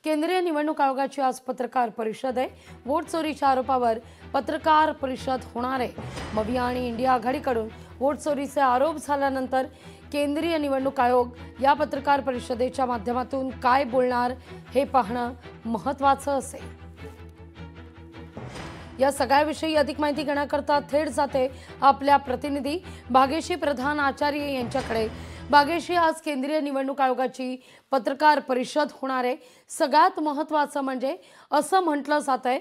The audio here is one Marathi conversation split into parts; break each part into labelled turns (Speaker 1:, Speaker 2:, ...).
Speaker 1: केंद्रीय निवडणूक आयोगाची आज पत्रकार परिषद आहे। वोट चोरीच्या आरोपावर पत्रकार परिषद होणार आहे। मविया आणि इंडिया आघाडीकडून वोट चोरीचे आरोप झाल्यानंतर केंद्रीय निवडणूक आयोग या पत्रकार परिषदेच्या माध्यमातून काय बोलणार हे पाहणं महत्त्वाचं असेल। या सगळ्याविषयी अधिक माहिती घेण्याकरता थेट जाते आपल्या प्रतिनिधी भाग्यश्री प्रधान आचार्य यांच्याकडे। भाग्यश्री, आज केंद्रीय निवडणूक आयोगाची पत्रकार परिषद होणार आहे। सगळ्यात महत्त्वाचं म्हणजे असं म्हटलं जातंय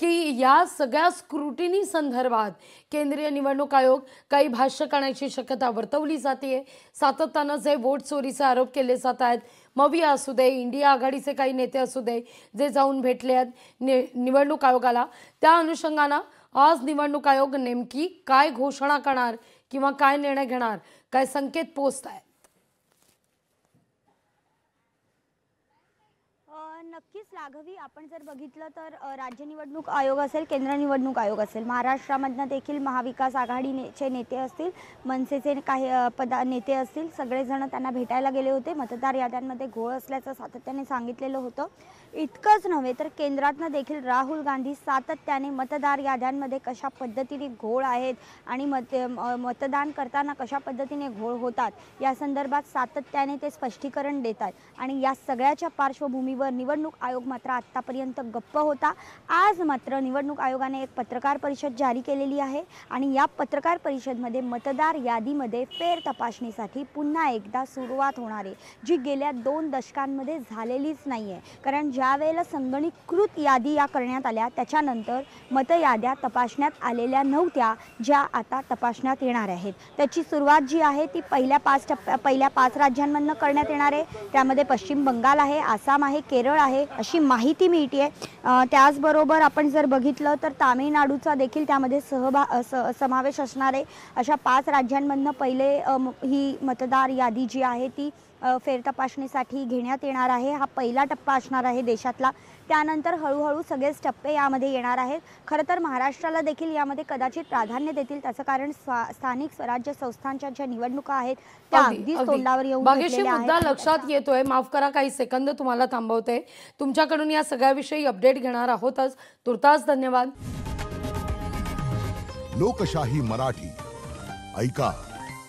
Speaker 1: की या सगळ्या स्क्रुटिनी संदर्भात केंद्रीय निवडणूक आयोग काही भाष्य करण्याची शक्यता वर्तवली जाते। सातत्यानं जे वोट चोरीचे आरोप केले जात आहेत, मविया असू दे, इंडिया आघाडीचे काही नेते असू दे, जे जाऊन भेटले आहेत निवडणूक आयोगाला, त्या अनुषंगानं आज निवडणूक आयोग नेमकी काय घोषणा करणार किंवा काय निर्णय घेणार, काय संकेत पोस्ट आहेत?
Speaker 2: नक्कीच लाघवी, आपण जर बघितलं तर राज्य निवडणूक आयोग असेल, केंद्र निवडणूक आयोग असेल, महाराष्ट्रामधनं देखील महाविकास आघाडीचे नेते असतील, मनसेचे काही नेते असतील, सगळेजण त्यांना भेटायला गेले होते। मतदार याद्यांमध्ये घोळ असल्याचं सातत्याने सांगितलेलं होतं। इतकंच नव्हे तर केंद्रातनं देखील राहुल गांधी सातत्याने मतदार याद्यांमध्ये कशा पद्धतीने घोळ आहेत आणि मतदान करताना कशा पद्धतीने घोळ होतात या संदर्भात सातत्याने ते स्पष्टीकरण देतात। आणि या सगळ्याच्या पार्श्वभूमीवर निवडणूक आयोग मात्र आतापर्यंत गप्प होता। आज मात्र निवडणूक आयोगाने एक पत्रकार परिषद जारी केलेली आहे आणि या पत्रकार परिषदेमध्ये मतदार यादीमध्ये फेर तपासणीसाठी पुन्हा एकदा सुरुवात होणार आहे, जी गेल्या 2 दशकांमध्ये झालेलीच नाहीये। कारण ज्या वेळेला संगणकीकृत यादी या करण्यात आल्या त्याच्यानंतर मतयाद्या तपासण्यात आलेल्या नव्हत्या, ज्या आता तपासण्यात येणार आहेत। त्याची सुरुवात जी आहे ती पहिल्या 5 राज्यांमधून करण्यात येणार आहे। त्यामध्ये पश्चिम बंगाल आहे, आसाम आहे, केरळ आहे, अशी माहिती मिळते। त्याचबरोबर आपण जर बघितलं तर तामिळनाडूचा देखील त्यामध्ये समावेश असणार आहे। अशा 5 राज्यांमधून पहिले ही मतदार यादी जी आहे ती फेर तपासणीसाठी घेण्यात येणार आहे। हा पहिला टप्पा असणार आहे देशातला। त्यानंतर हळूहळू सगळेच टप्पे यामध्ये येणार आहेत। खरं तर महाराष्ट्राला देखील यामध्ये कदाचित प्राधान्य देतील, त्याचं कारण स्थानिक स्वराज्य संस्थांच्या ज्या निवडणुका आहेत त्या अगदीच तोंडावर येऊन
Speaker 1: भाग्यश्री, मुद्दा लक्षात येतोय, माफ करा काही सेकंद तुम्हाला थांबवते। तुमच्याकडून या सगळ्याविषयी अपडेट घेणार आहोतच। तुर्तास धन्यवाद।
Speaker 3: लोकशाही मराठी ऐका,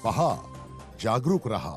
Speaker 3: पहा, जागरूक रहा।